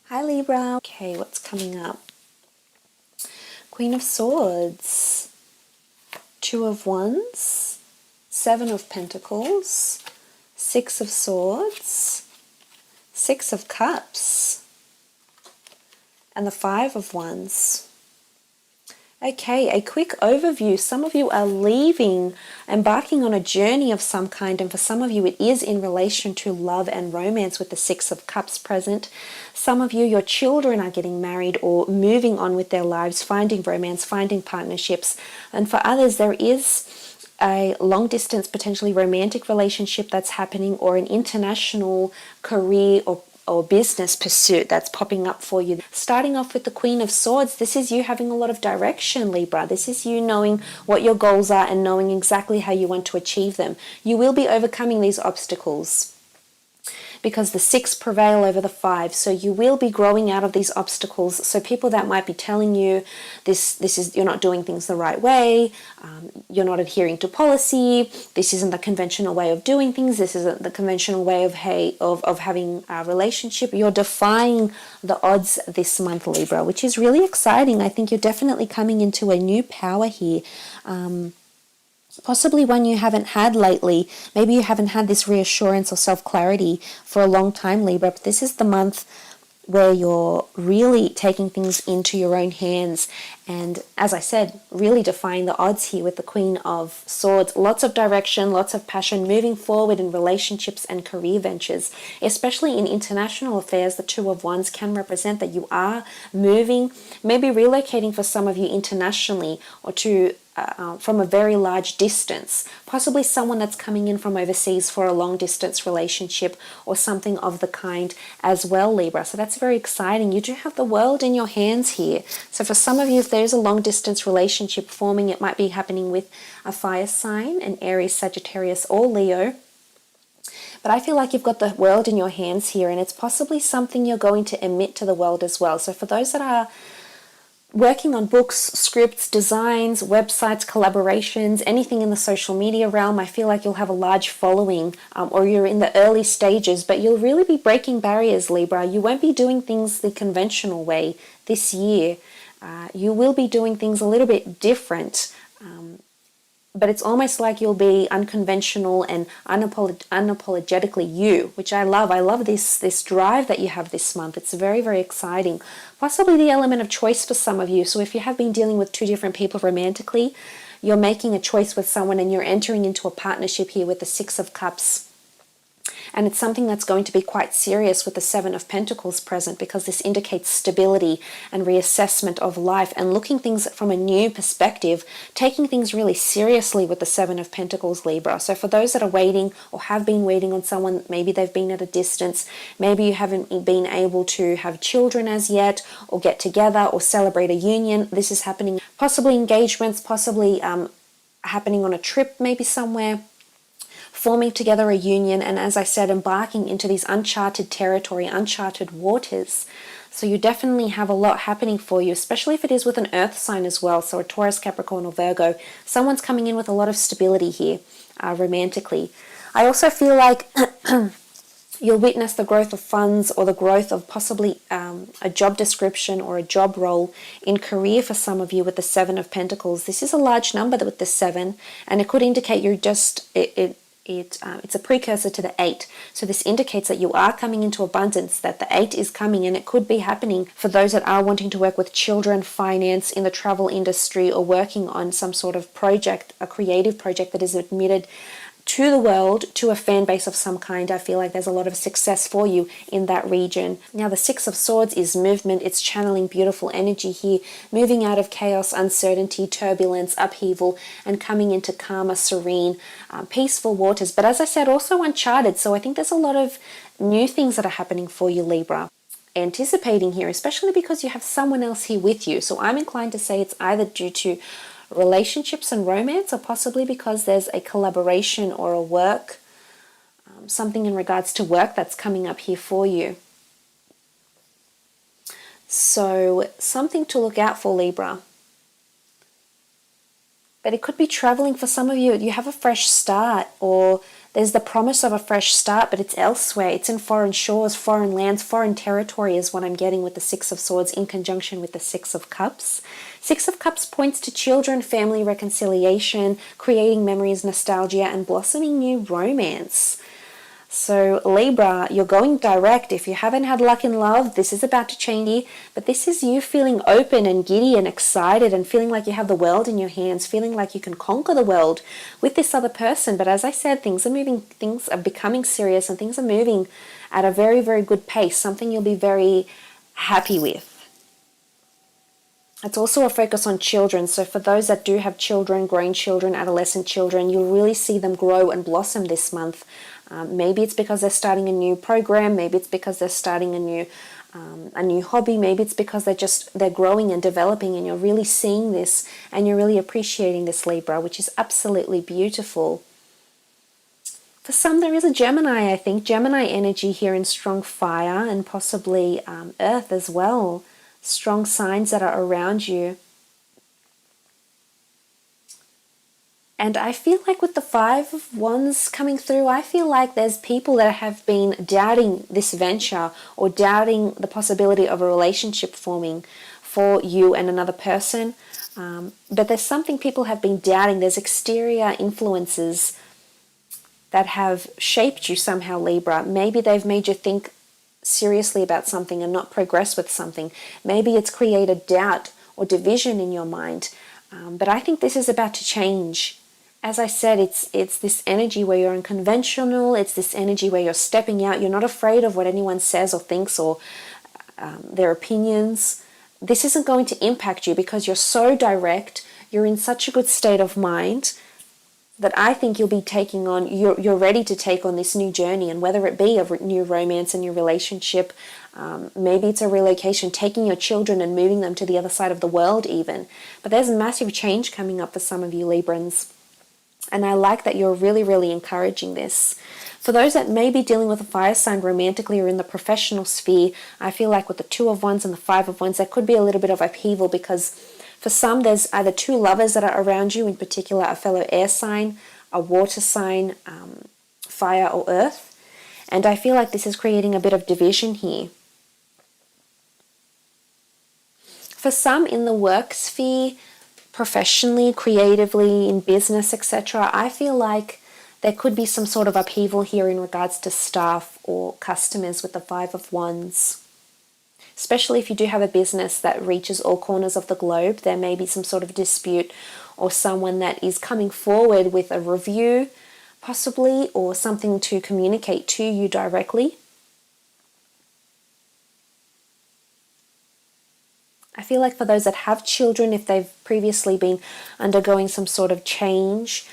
Hi Libra. Okay, what's coming up? Queen of Swords, Two of Wands, Seven of Pentacles, Six of Swords, Six of Cups, and the Five of Wands. Okay, a quick overview. Some of you are embarking on a journey of some kind, and for some of you it is in relation to love and romance with the Six of Cups present. Some of you, your children are getting married or moving on with their lives, finding romance, finding partnerships, and for others there is a long distance, potentially romantic relationship that's happening, or an international career or business pursuit that's popping up for you. Starting off with the Queen of Swords, this is you having a lot of direction, Libra. This is you knowing what your goals are and knowing exactly how you want to achieve them. You will be overcoming these obstacles because the six prevail over the five. So you will be growing out of these obstacles. So people that might be telling you this is you're not doing things the right way, you're not adhering to policy, this isn't the conventional way of doing things, this isn't the conventional way of having a relationship. You're defying the odds this month, Libra, which is really exciting. I think you're definitely coming into a new power here. Possibly one you haven't had lately. Maybe you haven't had this reassurance or self-clarity for a long time, Libra, but this is the month where you're really taking things into your own hands and, as I said, really defying the odds here with the Queen of Swords. Lots of direction, lots of passion, moving forward in relationships and career ventures, especially in international affairs. The Two of Wands can represent that you are moving, maybe relocating for some of you internationally or to from a very large distance, possibly someone that's coming in from overseas for a long distance relationship or something of the kind as well, Libra. So that's very exciting. You do have the world in your hands here. So for some of you, if there's a long distance relationship forming, it might be happening with a fire sign, an Aries, Sagittarius, or Leo. But I feel like you've got the world in your hands here, and it's possibly something you're going to emit to the world as well. So for those that are working on books, scripts, designs, websites, collaborations, anything in the social media realm, I feel like you'll have a large following, or you're in the early stages, but you'll really be breaking barriers, Libra. You won't be doing things the conventional way this year. You will be doing things a little bit different, but it's almost like you'll be unconventional and unapologetically you, which I love. I love this drive that you have this month. It's very, very exciting. Possibly the element of choice for some of you. So if you have been dealing with two different people romantically, you're making a choice with someone and you're entering into a partnership here with the Six of Cups. And it's something that's going to be quite serious with the Seven of Pentacles present, because this indicates stability and reassessment of life and looking things from a new perspective, taking things really seriously with the Seven of Pentacles, Libra. So for those that are waiting or have been waiting on someone, maybe they've been at a distance, maybe you haven't been able to have children as yet, or get together or celebrate a union, this is happening. Possibly engagements, possibly happening on a trip, maybe somewhere, forming together a union, and as I said, embarking into these uncharted territory, uncharted waters. So you definitely have a lot happening for you, especially if it is with an earth sign as well, so a Taurus, Capricorn, or Virgo. Someone's coming in with a lot of stability here, romantically. I also feel like you'll witness the growth of funds or the growth of possibly a job description or a job role in career for some of you with the Seven of Pentacles. This is a large number with the 7, and it could indicate you're just... It's a precursor to the 8. So this indicates that you are coming into abundance, that the 8 is coming, and it could be happening for those that are wanting to work with children, finance, in the travel industry, or working on some sort of project, a creative project that is admitted to the world, to a fan base of some kind. I feel like there's a lot of success for you in that region. Now the Six of Swords is movement. It's channeling beautiful energy here, moving out of chaos, uncertainty, turbulence, upheaval, and coming into calmer, serene, peaceful waters. But as I said, also uncharted. So I think there's a lot of new things that are happening for you, Libra. Anticipating here, especially because you have someone else here with you. So I'm inclined to say it's either due to relationships and romance, or possibly because there's a collaboration or a work, something in regards to work that's coming up here for you. So something to look out for, Libra. But it could be traveling for some of you. You have a fresh start, or There's the promise of a fresh start, but it's elsewhere. It's in foreign shores, foreign lands, foreign territory is what I'm getting with the Six of Swords in conjunction with the Six of Cups. Six of Cups points to children, family reconciliation, creating memories, nostalgia, and blossoming new romance. So Libra, you're going direct. If you haven't had luck in love, this is about to change you. But this is you feeling open and giddy and excited and feeling like you have the world in your hands, feeling like you can conquer the world with this other person. But as I said, things are becoming serious, and things are moving at a very, very good pace, something you'll be very happy with. It's also a focus on children. So for those that do have children, grown children, adolescent children, you'll really see them grow and blossom this month. Maybe it's because they're starting a new program. Maybe it's because they're starting a new hobby. Maybe it's because they're growing and developing, and you're really seeing this and you're really appreciating this, Libra, which is absolutely beautiful. For some, there is a Gemini, I think. Gemini energy here in strong fire, and possibly earth as well. Strong signs that are around you. And I feel like with the Five of Wands coming through, I feel like there's people that have been doubting this venture or doubting the possibility of a relationship forming for you and another person. But there's something people have been doubting. There's exterior influences that have shaped you somehow, Libra. Maybe they've made you think seriously about something and not progress with something. Maybe it's created doubt or division in your mind. But I think this is about to change. As I said, it's this energy where you're unconventional. It's this energy where you're stepping out. You're not afraid of what anyone says or thinks or their opinions. This isn't going to impact you because you're so direct. You're in such a good state of mind that I think you'll be taking on, you're ready to take on this new journey. And whether it be a new romance, a new relationship, maybe it's a relocation, taking your children and moving them to the other side of the world even. But there's massive change coming up for some of you Librans. And I like that you're really, really encouraging this. For those that may be dealing with a fire sign romantically or in the professional sphere, I feel like with the Two of Wands and the Five of Wands, there could be a little bit of upheaval because for some, there's either two lovers that are around you, in particular a fellow air sign, a water sign, fire or earth. And I feel like this is creating a bit of division here. For some in the work sphere, professionally, creatively, in business, etc., I feel like there could be some sort of upheaval here in regards to staff or customers with the Five of Wands. Especially if you do have a business that reaches all corners of the globe, there may be some sort of dispute or someone that is coming forward with a review, possibly, or something to communicate to you directly. I feel like for those that have children, if they've previously been undergoing some sort of change,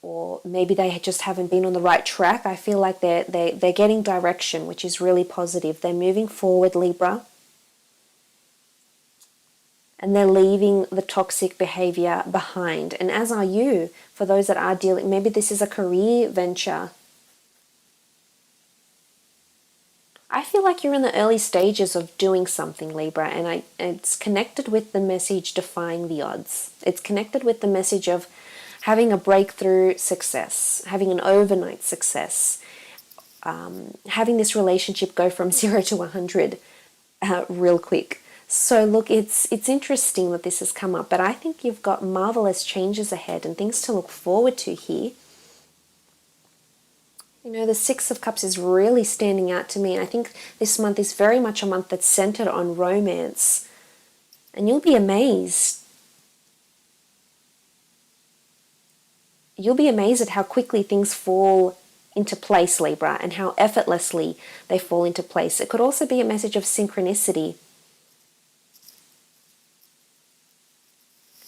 or maybe they just haven't been on the right track, I feel like they're getting direction, which is really positive. They're moving forward, Libra. And they're leaving the toxic behavior behind. And as are you, for those that are dealing, maybe this is a career venture. I feel like you're in the early stages of doing something, Libra, and it's connected with the message defying the odds. It's connected with the message of having a breakthrough success, having an overnight success, having this relationship go from 0 to 100 real quick. So look, it's interesting that this has come up, but I think you've got marvelous changes ahead and things to look forward to here. You know, the Six of Cups is really standing out to me. And I think this month is very much a month that's centered on romance. And you'll be amazed. You'll be amazed at how quickly things fall into place, Libra, and how effortlessly they fall into place. It could also be a message of synchronicity.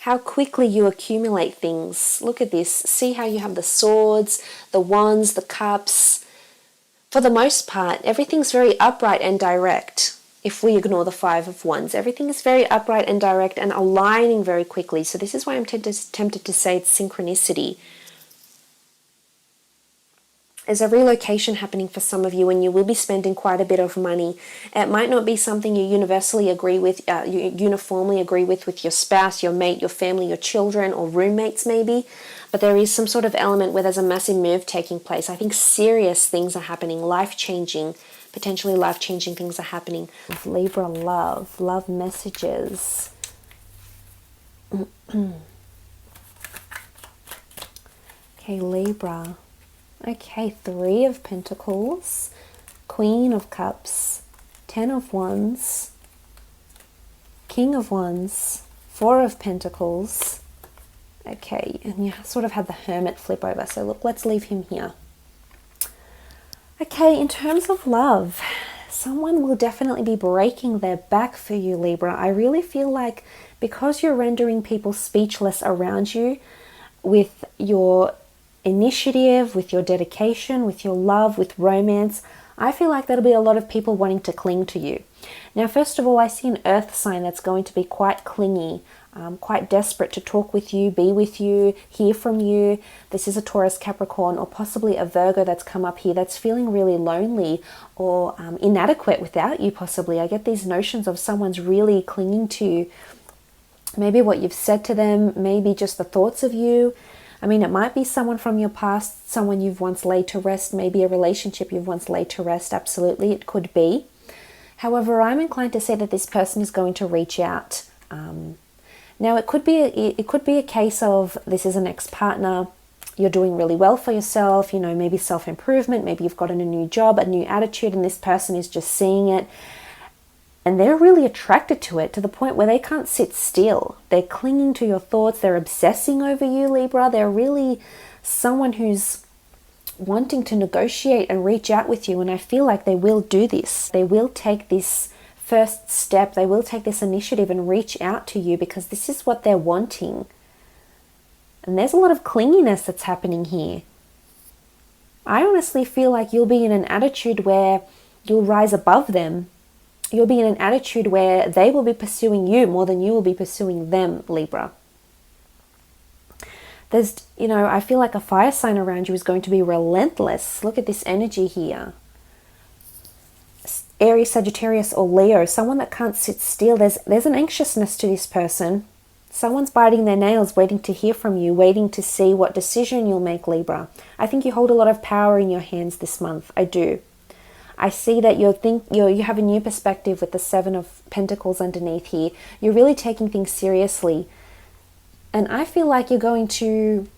How quickly you accumulate things. Look at this. See how you have the swords, the wands, the cups. For the most part, everything's very upright and direct. If we ignore the Five of Wands, everything is very upright and direct and aligning very quickly. So this is why I'm tempted to say it's synchronicity. There's a relocation happening for some of you, and you will be spending quite a bit of money. It might not be something you universally agree with, you uniformly agree with your spouse, your mate, your family, your children, or roommates maybe, but there is some sort of element where there's a massive move taking place. I think serious things are happening, life-changing, potentially life-changing things are happening. Libra, love messages. Okay, Libra. Okay, 3 of Pentacles, Queen of Cups, 10 of Wands, King of Wands, 4 of Pentacles. Okay, and you sort of had the Hermit flip over, so look, let's leave him here. Okay, in terms of love, someone will definitely be breaking their back for you, Libra. I really feel like because you're rendering people speechless around you with your initiative, with your dedication, with your love, with romance, I feel like there'll be a lot of people wanting to cling to you. Now, first of all, I see an earth sign that's going to be quite clingy, quite desperate to talk with you, be with you, hear from you. This is a Taurus, Capricorn, or possibly a Virgo that's come up here that's feeling really lonely or inadequate without you, possibly. I get these notions of someone's really clinging to maybe what you've said to them, maybe just the thoughts of you. I mean, it might be someone from your past, someone you've once laid to rest, maybe a relationship you've once laid to rest. Absolutely, it could be. However, I'm inclined to say that this person is going to reach out. Now, it could be a case of this is an ex-partner. You're doing really well for yourself, you know, maybe self-improvement, maybe you've gotten a new job, a new attitude, and this person is just seeing it. And they're really attracted to it to the point where they can't sit still. They're clinging to your thoughts. They're obsessing over you, Libra. They're really someone who's wanting to negotiate and reach out with you. And I feel like they will do this. They will take this first step. They will take this initiative and reach out to you because this is what they're wanting. And there's a lot of clinginess that's happening here. I honestly feel like you'll be in an attitude where you'll rise above them. You'll be in an attitude where they will be pursuing you more than you will be pursuing them, Libra. There's, you know, I feel like a fire sign around you is going to be relentless. Look at this energy here. Aries, Sagittarius, or Leo, someone that can't sit still. There's an anxiousness to this person. Someone's biting their nails, waiting to hear from you, waiting to see what decision you'll make, Libra. I think you hold a lot of power in your hands this month. I do. I see that you have a new perspective with the 7 of Pentacles underneath here. You're really taking things seriously. And I feel like you're going to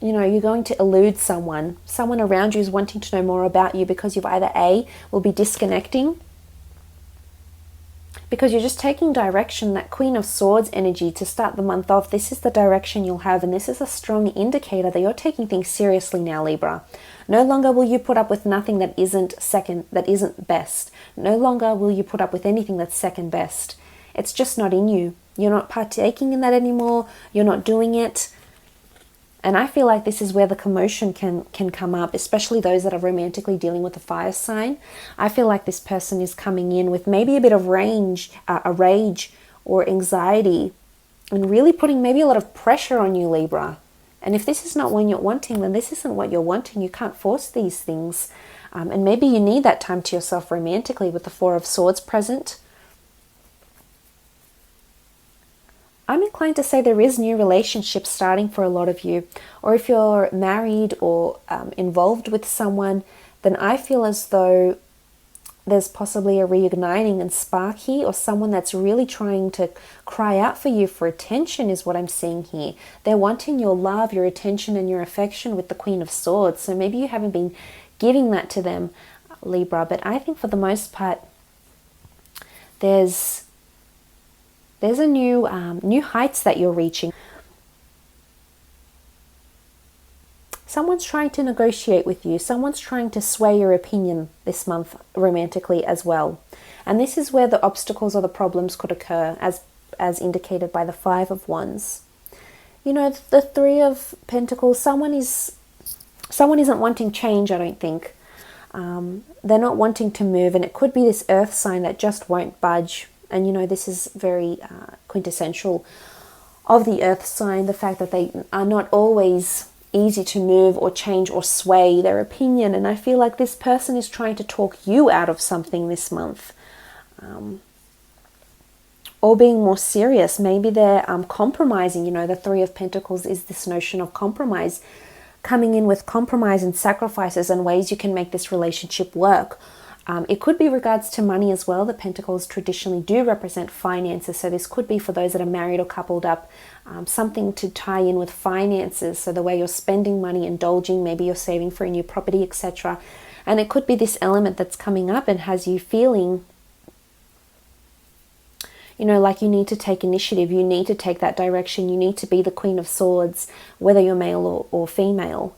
elude someone. Someone around you is wanting to know more about you because you've either A, will be disconnecting, because you're just taking direction, that Queen of Swords energy to start the month off. This is the direction you'll have, and this is a strong indicator that you're taking things seriously now, Libra. No longer will you put up with nothing that isn't best. No longer will you put up with anything that's second best. It's just not in you. You're not partaking in that anymore. You're not doing it. And I feel like this is where the commotion can come up, especially those that are romantically dealing with a fire sign. I feel like this person is coming in with maybe a bit of rage or anxiety, and really putting maybe a lot of pressure on you, Libra. And if this is not what you're wanting, then this isn't what you're wanting. You can't force these things. And maybe you need that time to yourself romantically with the 4 of Swords present. I'm inclined to say there is new relationships starting for a lot of you. Or if you're married or involved with someone, then I feel as though there's possibly a reigniting and spark here, or someone that's really trying to cry out for you for attention is what I'm seeing here. They're wanting your love, your attention, and your affection with the Queen of Swords. So maybe you haven't been giving that to them, Libra. But I think for the most part, there's a new heights that you're reaching. Someone's trying to negotiate with you. Someone's trying to sway your opinion this month romantically as well. And this is where the obstacles or the problems could occur, as indicated by the 5 of Wands. You know, the 3 of Pentacles, someone isn't wanting change, I don't think. They're not wanting to move, and it could be this earth sign that just won't budge. And you know, this is very quintessential of the earth sign, the fact that they are not always easy to move or change or sway their opinion. And I feel like this person is trying to talk you out of something this month. Or being more serious. Maybe they're compromising. You know, the Three of Pentacles is this notion of compromise. Coming in with compromise and sacrifices and ways you can make this relationship work. It could be regards to money as well. The Pentacles traditionally do represent finances. So this could be for those that are married or coupled up. Something to tie in with finances. So the way you're spending money, indulging, maybe you're saving for a new property, etc. And it could be this element that's coming up and has you feeling, you know, like you need to take initiative. You need to take that direction. You need to be the Queen of Swords, whether you're male or female.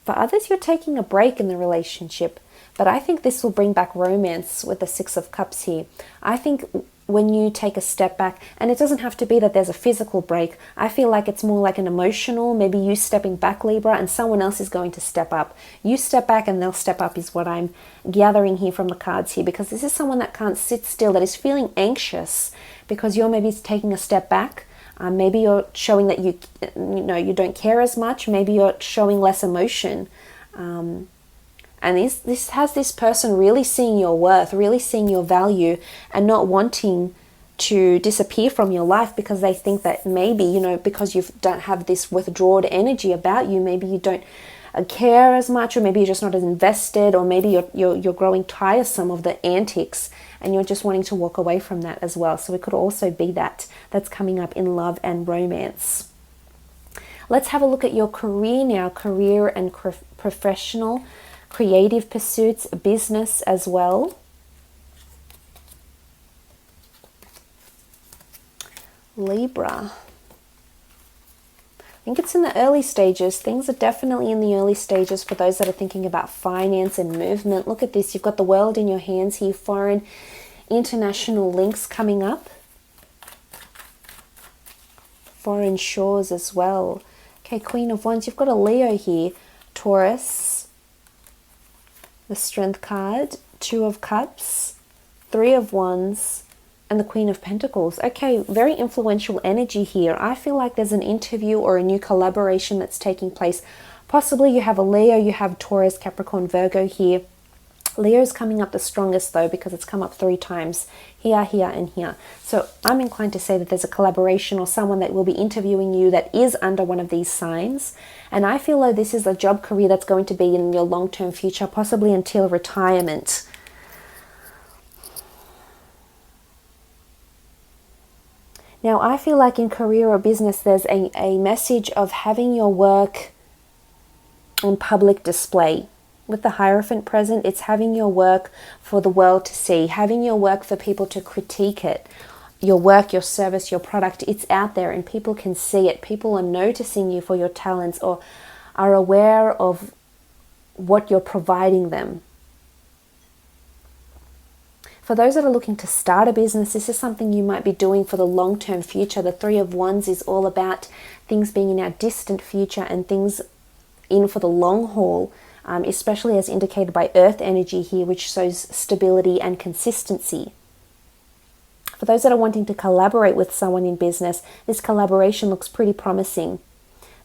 For others, you're taking a break in the relationship, but I think this will bring back romance with the Six of Cups here. I think when you take a step back, and it doesn't have to be that there's a physical break, I feel like it's more like an emotional, maybe you stepping back, Libra, and someone else is going to step up. You step back and they'll step up is what I'm gathering here from the cards here, because this is someone that can't sit still, that is feeling anxious because you're maybe taking a step back. Maybe you're showing that you don't care as much. Maybe you're showing less emotion. And this has this person really seeing your worth, really seeing your value, and not wanting to disappear from your life because they think that maybe, you know, because you don't have this withdrawn energy about you, maybe you don't care as much, or maybe you're just not as invested, or maybe you're growing tiresome of the antics and you're just wanting to walk away from that as well. So it could also be that's coming up in love and romance. Let's have a look at your career now, career and professional, creative pursuits, business as well. Libra. I think it's in the early stages. Things are definitely in the early stages for those that are thinking about finance and movement. Look at this. You've got the world in your hands here. Foreign, international links coming up. Foreign shores as well. Okay, Queen of Wands. You've got a Leo here. Taurus. The Strength card. Two of Cups. Three of Wands. And the Queen of Pentacles. Okay, very influential energy here. I feel like there's an interview or a new collaboration that's taking place. Possibly you have a Leo, you have Taurus, Capricorn, Virgo here. Leo's coming up the strongest though, because it's come up 3 times. Here, here, and here. So I'm inclined to say that there's a collaboration or someone that will be interviewing you that is under one of these signs. And I feel like this is a job career that's going to be in your long-term future, possibly until retirement. Now, I feel like in career or business, there's a message of having your work on public display. With the Hierophant present, it's having your work for the world to see, having your work for people to critique it. Your work, your service, your product, it's out there and people can see it. People are noticing you for your talents or are aware of what you're providing them. For those that are looking to start a business, this is something you might be doing for the long-term future. The Three of Wands is all about things being in our distant future and things in for the long haul, especially as indicated by Earth energy here, which shows stability and consistency. For those that are wanting to collaborate with someone in business, this collaboration looks pretty promising.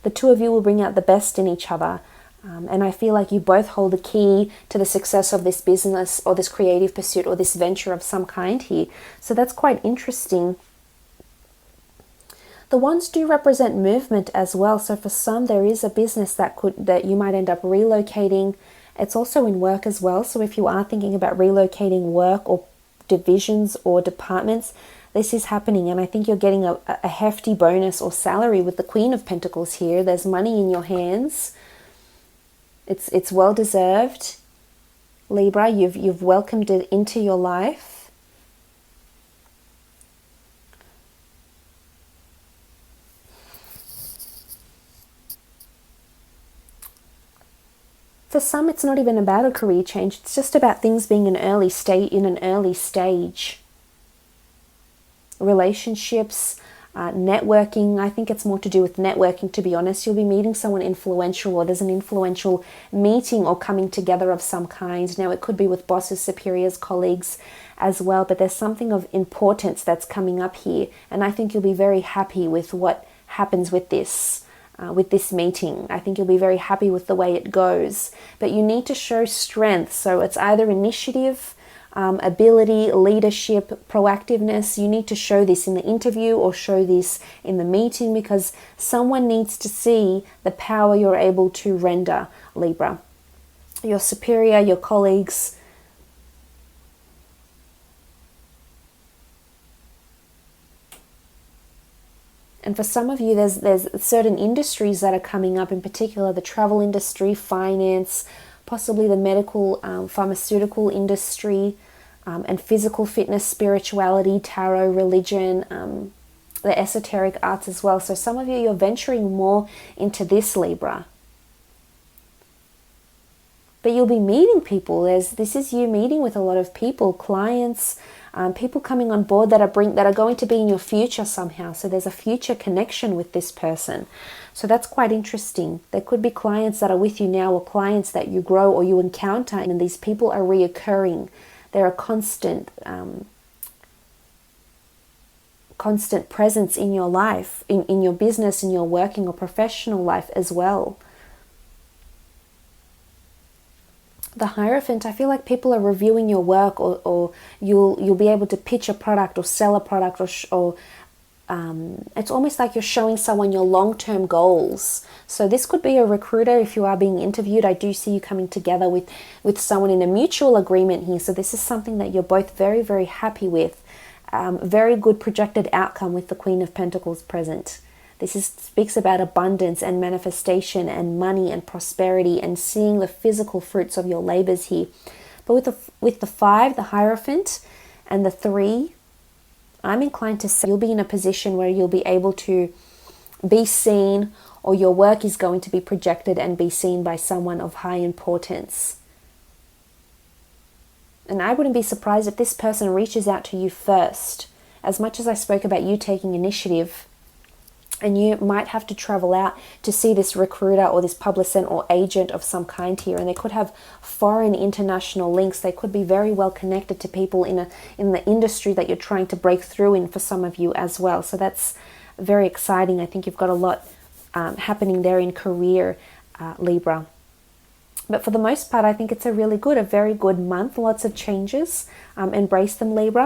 The two of you will bring out the best in each other. And I feel like you both hold the key to the success of this business or this creative pursuit or this venture of some kind here. So that's quite interesting. The wands do represent movement as well. So for some, there is a business that you might end up relocating. It's also in work as well. So if you are thinking about relocating work or divisions or departments, this is happening. And I think you're getting a hefty bonus or salary with the Queen of Pentacles here. There's money in your hands. It's well deserved, Libra. You've welcomed it into your life. For some, it's not even about a career change. It's just about things being in an early stage. Relationships, networking. I think it's more to do with networking, to be honest. You'll be meeting someone influential, or there's an influential meeting or coming together of some kind. Now, it could be with bosses, superiors, colleagues as well, but there's something of importance that's coming up here, and I think you'll be very happy with what happens with this meeting. I think you'll be very happy with the way it goes, but you need to show strength. So it's either initiative, ability, leadership, proactiveness. You need to show this in the interview or show this in the meeting, because someone needs to see the power you're able to render, Libra. Your superior, your colleagues. And for some of you, there's certain industries that are coming up, in particular the travel industry, finance, possibly the medical, pharmaceutical industry, and physical fitness, spirituality, tarot, religion, the esoteric arts as well. So some of you, you're venturing more into this, Libra. But you'll be meeting people. This is you meeting with a lot of people, clients, people coming on board that are going to be in your future somehow. So there's a future connection with this person. So that's quite interesting. There could be clients that are with you now, or clients that you grow or you encounter, and these people are reoccurring. They're a constant presence in your life, in your business, in your working or professional life as well. The Hierophant, I feel like people are reviewing your work, or you'll be able to pitch a product or sell a product, or it's almost like you're showing someone your long-term goals. So this could be a recruiter. If you are being interviewed, I do see you coming together with someone in a mutual agreement here. So this is something that you're both very, very happy with. Very good projected outcome with the Queen of Pentacles present. This speaks about abundance and manifestation and money and prosperity and seeing the physical fruits of your labors here. But with the 5, the Hierophant, and the 3, I'm inclined to say you'll be in a position where you'll be able to be seen, or your work is going to be projected and be seen by someone of high importance. And I wouldn't be surprised if this person reaches out to you first. As much as I spoke about you taking initiative, and you might have to travel out to see this recruiter or this publicist or agent of some kind here, and they could have foreign international links. They could be very well connected to people in the industry that you're trying to break through in, for some of you as well. So that's very exciting. I think you've got a lot happening there in career, Libra. But for the most part, I think it's a very good month. Lots of changes. Embrace them, Libra.